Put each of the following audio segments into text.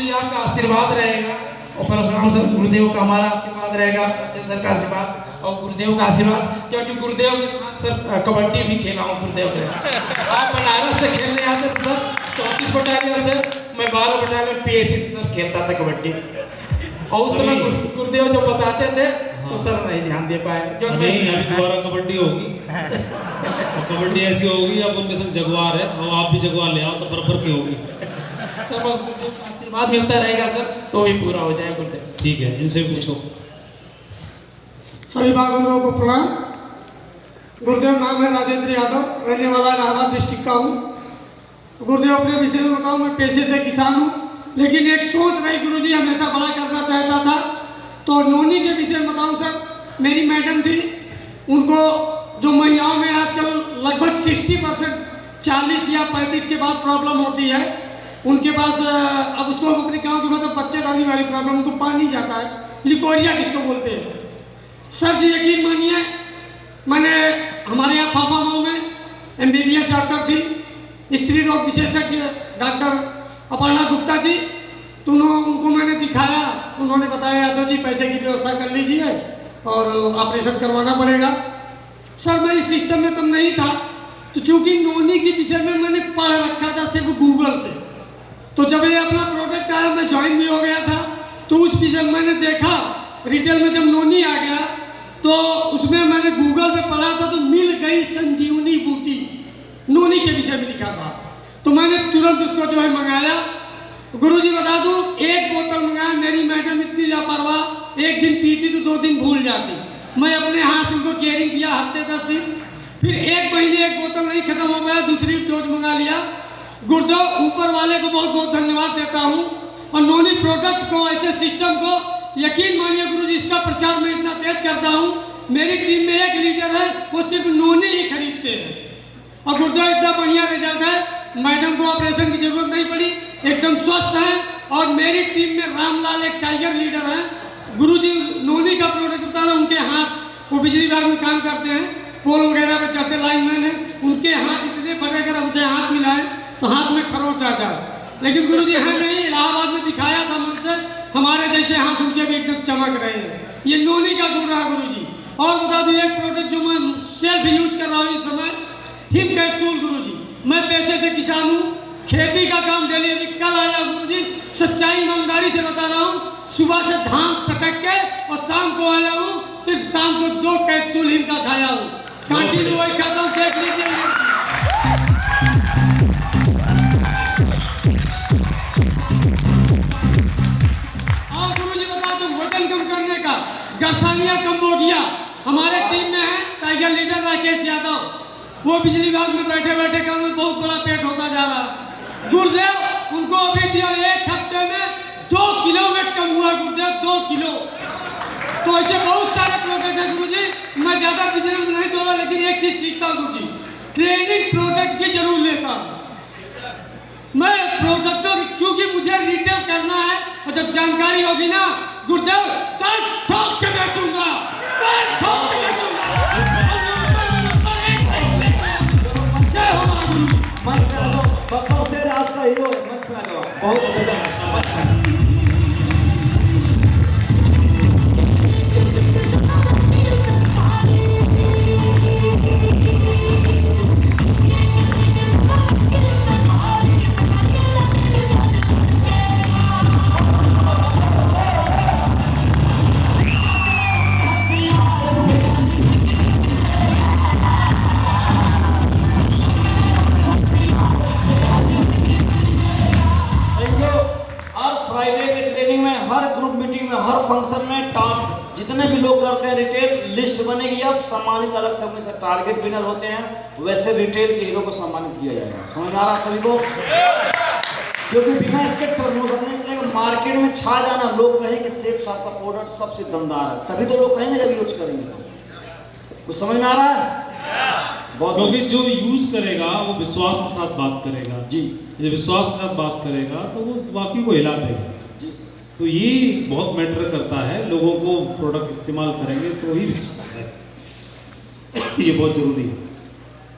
जी आपका आशीर्वाद रहेगा और परशुराम सर गुरुदेव का हमारा आशीर्वाद रहेगा, अच्छे सर का आशीर्वाद और गुरुदेव का आशीर्वाद, क्योंकि गुरुदेव के साथ सर कबड्डी भी खेला हूँ गुरुदेव के साथ। आप बनारस से खेलने आते थे सर 34 बटालियन से, मैं 12 बटालियन PSC से सर खेलता था कबड्डी। और उस समय गुरुदेव जो बताते थे तो सर नहीं ध्यान दे पाए। नहीं अभी दोबारा कबड्डी होगी कबड्डी ऐसी होगी, अब उनके संग जगवार है और आप भी जगवार ले आओ तो बराबर की होगी सर। बस आशीर्वाद मिलता रहेगा सर तो भी पूरा हो जाए गुरुदेव। ठीक है, इनसे पूछो। सभी भागवतों को प्रणाम। गुरुदेव नाम है राजेंद्र यादव, रहने वाला इलाहाबाद डिस्ट्रिक्ट का हूँ। गुरुदेव अपने विषय में बताऊँ, मैं पेशे से किसान हूँ, लेकिन एक सोच रही गुरुजी हमेशा बड़ा करना चाहता था। तो नोनी के विषय में बताऊँ सर, मेरी मैडम थी, उनको जो महिलाओं में आजकल लगभग 60% 40 या 35 के बाद प्रॉब्लम होती है उनके पास। अब उसको अपने गाँव के मतलब बच्चे दानी वाली प्रॉब्लम, उनको पानी जाता है, लिकोरिया जिसको बोलते हैं। सर जी यकीन मानिए, मैंने हमारे यहाँ पापा माओ में MBBS डॉक्टर थी, स्त्री रोग विशेषज्ञ डॉक्टर अपर्णा गुप्ता जी, तो उनको मैंने दिखाया। उन्होंने बताया यादव जी पैसे की व्यवस्था कर लीजिए और ऑपरेशन करवाना पड़ेगा। सर मैं इस सिस्टम में तब नहीं था, तो चूँकि नोनी के विषय में मैंने पढ़ रखा था सिर्फ गूगल से, तो जब ये अपना प्रोडक्ट आया मैं ज्वाइन भी हो गया था। तो उस विषय में मैंने देखा रिटेल में, जब नोनी आ गया तो उसमें मैंने गूगल पे पढ़ा था तो मिल गई संजीवनी बूटी, नोनी के विषय में लिखा था। तो मैंने तुरंत उसको जो है मंगाया। गुरुजी बता दूं, एक बोतल मंगाया, मेरी मैडम इतनी लापरवाह, एक दिन पीती तो 2 दिन भूल जाती। मैं अपने हाथ उनको केयरिंग किया हफ्ते 10 दिन, फिर 1 महीने एक बोतल नहीं खत्म हो गया, दूसरी डोज मंगा लिया। गुरुदेव ऊपर वाले को बहुत बहुत धन्यवाद देता हूँ। और नोनी प्रोडक्ट को, ऐसे सिस्टम को यकीन मानिए गुरुजी, इसका प्रचार मैं इतना तेज करता हूँ, मेरी टीम में 1 लीडर है, वो सिर्फ नोनी ही खरीदते हैं। और गुरुदेव इतना बढ़िया रिजल्ट है, मैडम को ऑपरेशन की जरूरत नहीं पड़ी, एकदम स्वस्थ है। और मेरी टीम में रामलाल एक टाइगर लीडर है। गुरुजी नोनी का प्रोडक्ट बता रहा, उनके हाथ, वो बिजली विभाग में काम करते हैं, पोल वगैरह पे चढ़ते लाइनमैन है, उनके हाथ इतने बड़े, अगर हमसे हाथ मिलाए तो हाथ में खरोच आ जाए। लेकिन गुरुजी है नहीं, इलाहाबाद में दिखाया था मन से, हमारे जैसे हाथ उनके भी एकदम चमक रहे हैं। ये नोनी का गुण रहा गुरुजी। और बता दूं एक प्रोडक्ट जो मैं सेल्फ यूज कर रहा हूँ इस समय, हिम कैप्सूल गुरुजी। मैं पैसे से किसान हूँ, खेती का काम डेली, अभी कल आया गुरुजी, सच्चाई ईमानदारी से बता रहा हूँ, सुबह से धान सटक के और शाम को आया हूँ, सिर्फ शाम को 2 कैप्सूल हिम का खाया हूँ। कंटिन्यू वही खाता हूँ, देख लीजिए। गरसानिया कंबोडिया हमारे टीम में है, टाइगर लीडर राकेश यादव, वो बिजली विभाग में बैठे बैठे काम में बहुत बड़ा पेट होता जा रहा। गुरुदेव उनको अभी दिया, 1 हफ्ते में 2 किलो वेट कम हुआ गुरुदेव, 2 किलो। तो ऐसे बहुत सारे प्रोडक्ट है गुरुजी, मैं ज्यादा बिजनेस नहीं दूंगा, लेकिन एक चीज सीखता हूँ गुरुजी, ट्रेनिंग प्रोडक्ट की जरूर लेता हूँ मैं प्रोडक्टर, क्योंकि मुझे रिटेल करना है। और जब जानकारी होगी ना गुरुदेव, तब ठोक के बेचूंगा, तब ठोक के बेचूंगा। जय हो गुरु। मत करो, बच्चों से राज का हीरो मत करो, बहुत मजा। फंक्शन में टॉप जितने भी लोग करते हैं रिटेल, लिस्ट बनेगी, अब सम्मानित अलग से अपने टारगेट विनर होते हैं, वैसे रिटेल के हीरो को सम्मानित किया जाएगा। समझ आ रहा सभी को? क्योंकि बिना इसके टर्नओवर नहीं मिलेगा, मार्केट में छा जाना, लोग कहेंगे कि सेफ साहब का प्रोडक्ट सबसे दमदार है, तभी तो लोग कहेंगे जब यूज करेंगे। कुछ समझ में आ रहा है? क्योंकि जो यूज करेगा वो विश्वास के साथ बात करेगा जी, जब विश्वास के साथ बात करेगा तो वो बाकी को हिला देगा। तो ये बहुत मैटर करता है, लोगों को प्रोडक्ट इस्तेमाल करेंगे तो ही विश्वास है, ये बहुत जरूरी है।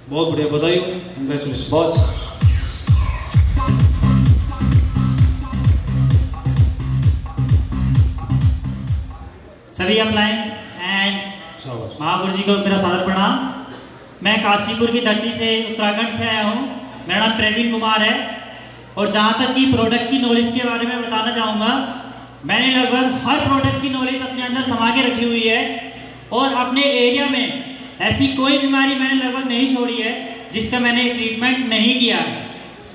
बहुत बढ़िया, बधाई हो, कंग्रेचुलेशन। बहुत सभी अप्लायंस एंड शाबाश। महागुरु जी को मेरा सादर प्रणाम। मैं काशीपुर की धरती से उत्तराखंड से आया हूँ। मेरा नाम प्रवीण कुमार है और जहाँ तक कि प्रोडक्ट की नॉलेज के बारे में बताना चाहूँगा, मैंने लगभग हर प्रोडक्ट की नॉलेज अपने अंदर समा के रखी हुई है और अपने एरिया में ऐसी कोई बीमारी मैंने लगभग नहीं छोड़ी है जिसका मैंने ट्रीटमेंट नहीं किया है।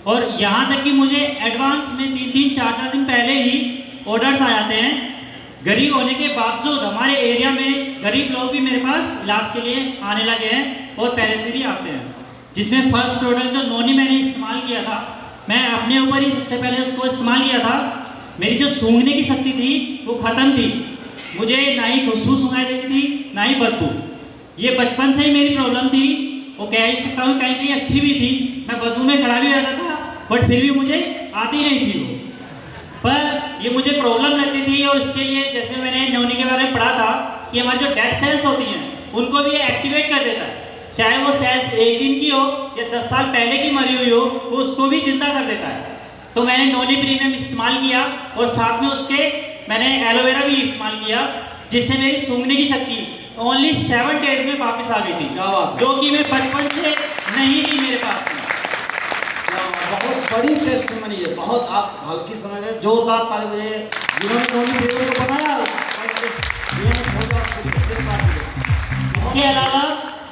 और यहाँ तक कि मुझे एडवांस में 3-3, 4-4 दिन पहले ही ऑर्डर्स आ जाते हैं। गरीब होने के बावजूद हमारे एरिया में गरीब लोग भी मेरे पास इलाज के लिए आने लगे हैं और पहले से भी आते हैं। जिसमें फर्स्ट प्रोडक्ट जो नोनी मैंने इस्तेमाल किया था, मैं अपने ऊपर ही सबसे पहले उसको इस्तेमाल किया था। मेरी जो सूंघने की शक्ति थी वो ख़त्म थी। मुझे ना ही खुशबू सुनाई देती थी ना ही बदबू। ये बचपन से ही मेरी प्रॉब्लम थी। वो कह ही सकता हूँ कहीं कहीं अच्छी भी थी। मैं बदबू में खड़ा भी रहता था बट फिर भी मुझे आती नहीं थी वो। पर ये मुझे प्रॉब्लम लगती थी और इसके लिए जैसे मैंने नोनी के बारे में पढ़ा था कि हमारी जो डेथ सेल्स होती हैं उनको भी ये एक्टिवेट कर देता है। चाहे वो सेल्स 1 दिन की हो या 10 साल पहले की मरी हुई हो, वो उसको भी जिंदा कर देता है। तो मैंने नोनी प्रीमियम इस्तेमाल किया और साथ में उसके मैंने एलोवेरा भी इस्तेमाल किया, जिससे मेरी सूंघने की शक्ति ओनली 7 डेज में वापस आ गई थी, क्या बात है। जो कि मैं बचपन से नहीं थी मेरे पास में। बहुत बड़ी टेस्टमनी है, बहुत आप हल्की समझ रहे हैं। जोरदार ताली बजाइए जिन्होंने नोनी वीडियो को बनाया। इसके अलावा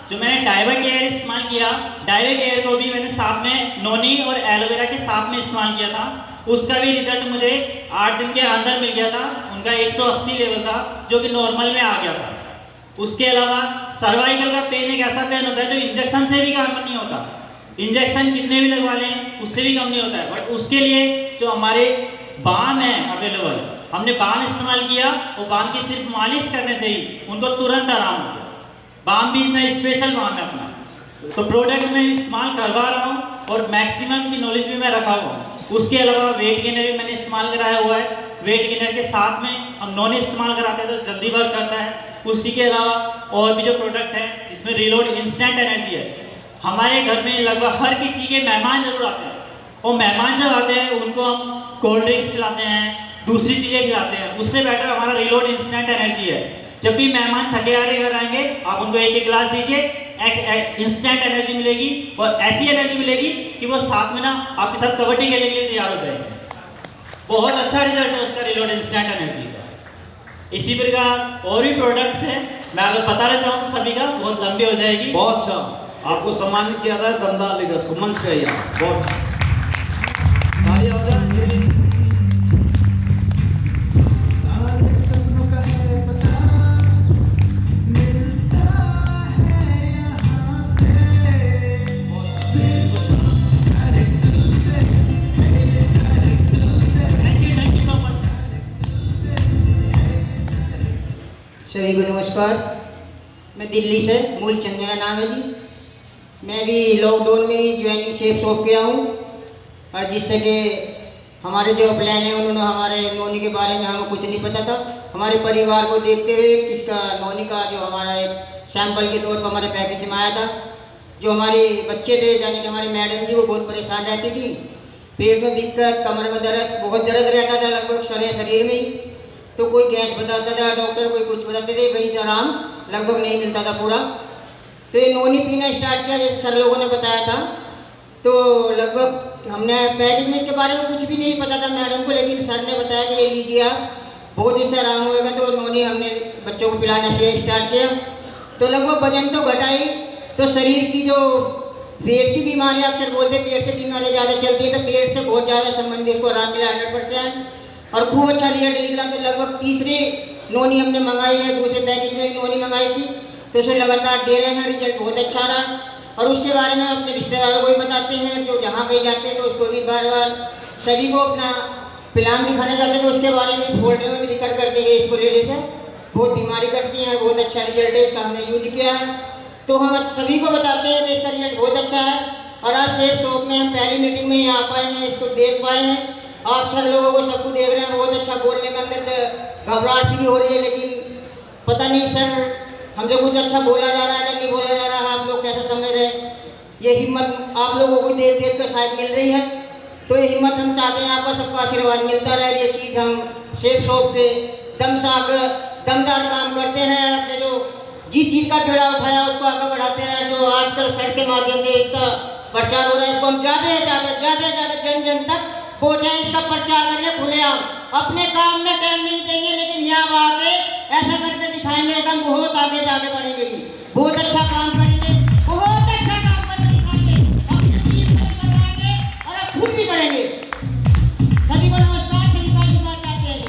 जो मैंने डाइवर्ट एयर इस्तेमाल किया, डाइवर्ट एयर को भी मैंने साथ में नोनी और एलोवेरा के साथ में इस्तेमाल किया था। उसका भी रिजल्ट मुझे 8 दिन के अंदर मिल गया था। उनका 180 लेवल था जो कि नॉर्मल में आ गया था। उसके अलावा सर्वाइकल का पेन एक ऐसा पेन होता है जो इंजेक्शन से भी काम नहीं होता। इंजेक्शन कितने भी लगवा लें उससे भी कम नहीं होता है। बट उसके लिए जो हमारे बाम है अवेलेबल, हमने बाम इस्तेमाल किया और बाम की सिर्फ मालिश करने से ही उनको तुरंत आराम हो गया। बाम भी इतना स्पेशल बाम है अपना। तो प्रोडक्ट मैं इस्तेमाल करवा रहा हूँ और मैक्सिमम की नॉलेज भी मैं रखा हुआ हूँ। उसके अलावा वेट गेनर भी मैंने इस्तेमाल कराया हुआ है। वेट गेनर के साथ में हम नॉन इस्तेमाल कराते हैं तो जल्दी वर्क करता है। उसी के अलावा और भी जो प्रोडक्ट है जिसमें रिलोड इंस्टेंट एनर्जी है। हमारे घर में लगभग हर किसी के मेहमान जरूर आते हैं और मेहमान जब आते हैं उनको हम कोल्ड ड्रिंक्स खिलाते हैं, दूसरी चीज़ें खिलाते हैं। उससे बेटर हमारा रिलोड इंस्टेंट एनर्जी है। जब भी मेहमान थके हारे घर आएंगे आप उनको 1-1 गिलास दीजिए, इंस्टेंट एनर्जी मिलेगी और ऐसी एनर्जी मिलेगी कि वो साथ में ना आपके साथ कबड्डी खेलने के लिए तैयार हो जाएंगे। बहुत अच्छा रिजल्ट है उसका रिलोड इंस्टेंट एनर्जी का। इसी प्रकार और भी प्रोडक्ट्स हैं, मैं अगर बताना चाहूँ तो सभी का बहुत लंबी हो जाएगी। बहुत अच्छा, आपको सम्मानित किया था दमदार लीडर्स को, मंच पे आइए आप। बहुत अच्छा, तालियां हो जाए। सभी को नमस्कार। मैं दिल्ली से, मूलचंद मेरा नाम है जी। मैं भी लॉकडाउन में ही ज्वाइनिंग शेप शॉप किया हूँ और जिससे कि हमारे जो प्लान है उन्होंने हमारे नोनी के बारे में हमें कुछ नहीं पता था। हमारे परिवार को देखते हुए इसका नोनी का जो हमारा एक सैंपल के तौर पर हमारे पैकेज में आया था। जो हमारे बच्चे थे यानी कि हमारी मैडम जी वो बहुत परेशान रहती थी। पेट में दिक्कत, कमर में दर्द, बहुत दर्द रहता था लगभग सारे शरीर में ही। तो कोई गैस बताता था डॉक्टर, कोई कुछ बताते थे, कहीं से आराम लगभग नहीं मिलता था पूरा। तो ये नोनी पीना स्टार्ट किया जैसे सर लोगों ने बताया था। तो लगभग हमने पैकेज में इसके बारे में कुछ भी नहीं पता था मैडम को, लेकिन सर ने बताया कि ये लीजिए आप, बहुत इससे आराम होएगा। तो नोनी हमने बच्चों को पिलाना से स्टार्ट किया। तो लगभग वजन तो घटाई, तो शरीर की जो पेट की बीमारी अक्सर बोलते हैं पेट से बीमारी ज़्यादा चलती है, तो पेट से बहुत ज़्यादा संबंधित उसको आराम मिला 100% और खूब अच्छा रिजल्ट निकला। तो लगभग तीसरी नोनी हमने मंगाई है, दूसरे पैकेज में भी नोनी मंगाई थी, तो उसे लगातार दे रहे हैं, रिजल्ट बहुत अच्छा रहा। और उसके बारे में अपने रिश्तेदारों को भी बताते हैं, जो जहाँ कहीं जाते हैं तो उसको भी बार बार सभी को अपना प्लान दिखाने जाते हैं। तो उसके बारे में फोल्डर में भी दिक्कत करते हैं, इसको लेने से बहुत बीमारी करती है, बहुत अच्छा रिजल्ट है, इसका हमने यूज किया है। तो हम सभी को बताते हैं कि इसका रिजल्ट बहुत अच्छा है। और आज सेफ शॉप में हम पहली मीटिंग में यहाँ पाए हैं, इसको देख पाए हैं। आप सर लोगों को सबको देख रहे हैं, बहुत अच्छा बोलने के अंदर तो घबराहट सी भी हो रही है, लेकिन पता नहीं सर हमसे कुछ अच्छा बोला जा रहा है या नहीं बोला जा रहा है, आप लोग कैसे समझ रहे हैं। ये हिम्मत आप लोगों को देख देख कर शायद मिल रही है। तो ये हिम्मत हम चाहते हैं आपका सबका आशीर्वाद मिलता रहे। ये चीज़ हम सेफ शॉप के दम साग दमदार काम करते रहे, अपने जो जिस चीज़ का बीड़ा उठाया उसको आगे बढ़ाते रहे। जो आजकल सड़क के माध्यम से इसका प्रचार हो रहा है, इसको हम ज़्यादा से ज़्यादा जन जन तक पहुँचाएं, इसका प्रचार करेंगे खुलेआम। अपने काम में टाइम नहीं देंगे, लेकिन यहाँ आके ऐसा करके दिखाएंगे कि हम बहुत आगे बढ़ेंगे, बहुत अच्छा काम करेंगे, बहुत अच्छा काम करके दिखाएंगे, अपनी टीम को करवाएंगे और अब खुद भी करेंगे। सभी को नमस्कार, सभी का आशीर्वाद चाहते हैं।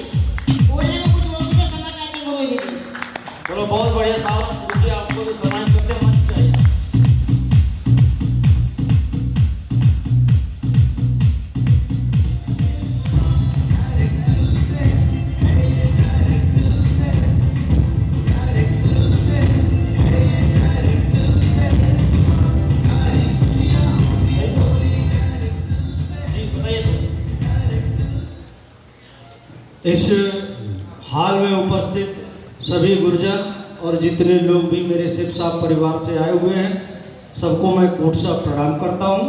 बोलने में कुछ लोग भी समझ आते हैं गुरु जी। चलो बहुत बढ़िया साहब, गुरु जी आपको भी सम्मान करते हैं, मंच पे आइए। इस हाल में उपस्थित सभी गुरुजन और जितने लोग भी मेरे शिव साहब परिवार से आए हुए हैं, सबको मैं कोटसा प्रणाम करता हूं।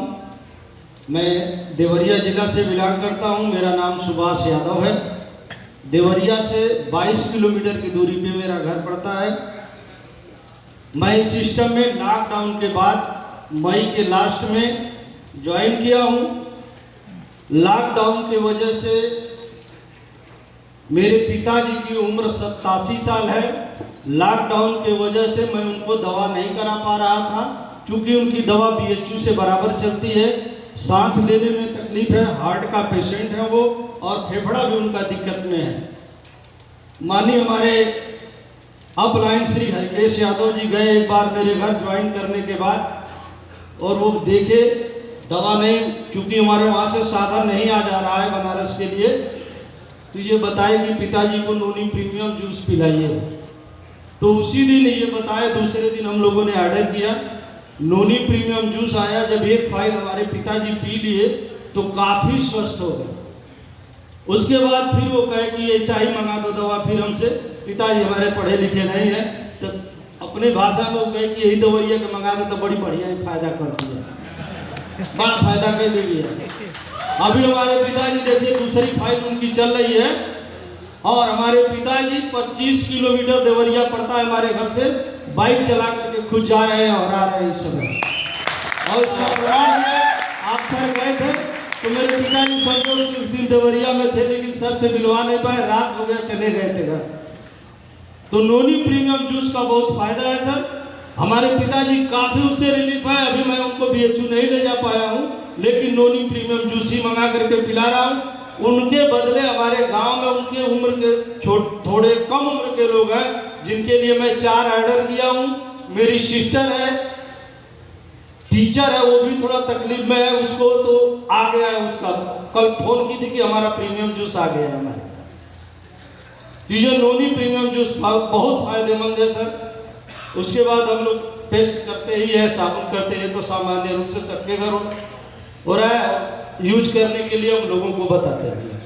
मैं देवरिया जिला से बिलोंग करता हूं। मेरा नाम सुभाष यादव है। देवरिया से 22 किलोमीटर की दूरी पे मेरा घर पड़ता है। मैं इस सिस्टम में लॉकडाउन के बाद मई के लास्ट में ज्वाइन किया हूं। लॉकडाउन की वजह से मेरे पिताजी की उम्र 87 साल है। लॉकडाउन के वजह से मैं उनको दवा नहीं करा पा रहा था, क्योंकि उनकी दवा BHU से बराबर चलती है। सांस लेने में तकलीफ है, हार्ट का पेशेंट है वो, और फेफड़ा भी उनका दिक्कत में है। माननीय हमारे अपलाइन श्री हरकेश यादव जी गए एक बार मेरे घर ज्वाइन करने के बाद, और वो देखे दवा नहीं, क्योंकि हमारे वहाँ से साधन नहीं आ जा रहा है बनारस के लिए, तो ये बताए कि पिताजी को नोनी प्रीमियम जूस पिलाइए। तो उसी दिन ये बताया, दूसरे दिन हम लोगों ने ऑर्डर किया, नोनी प्रीमियम जूस आया। जब एक फाइल हमारे पिताजी पी लिए तो काफ़ी स्वस्थ हो गए। उसके बाद फिर वो कहे कि ऐसा ही मंगा दो दवा। फिर हमसे, पिताजी हमारे पढ़े लिखे नहीं हैं, तो अपने भाषा में वो कहे कि यही दवाइया के मंगा दो तो बड़ी बढ़िया ही फायदा करती है, बड़ा फायदा कर देगी है। अभी हमारे पिताजी देखिए दूसरी फाइल उनकी चल रही है, और हमारे पिताजी 25 किलोमीटर देवरिया पड़ता है हमारे घर से, बाइक चला करके खुद जा रहे हैं और आ रहे हैं इस समय। और इसका प्रमाण है, आप सर गए थे तो मेरे पिताजी संतोष उस दिन देवरिया में थे, लेकिन सर से मिलवा नहीं पाए, रात हो गया, चले गए थे घर। तो नोनी प्रीमियम जूस का बहुत फायदा है सर। हमारे पिताजी काफ़ी उससे रिलीफ है। अभी मैं उनको BHU नहीं ले जा पाया हूँ, लेकिन नोनी प्रीमियम जूस ही मंगा करके पिला रहा हूँ। उनके बदले हमारे गांव में उनके उम्र के थोड़े कम उम्र के लोग हैं, जिनके लिए मैं 4 ऑर्डर किया हूँ। मेरी सिस्टर है, टीचर है, वो भी थोड़ा तकलीफ में है, उसको तो आ गया है। उसका कल फोन की थी कि हमारा प्रीमियम जूस आ गया है हमारे पास। तो ये नोनी प्रीमियम जूस बहुत फायदेमंद है सर। उसके बाद हम लोग पेस्ट करते ही है, साबुन करते हैं, तो सामान्य रूप से सबके घर हो रहा है। यूज करने के लिए हम लोगों को बताते हैं।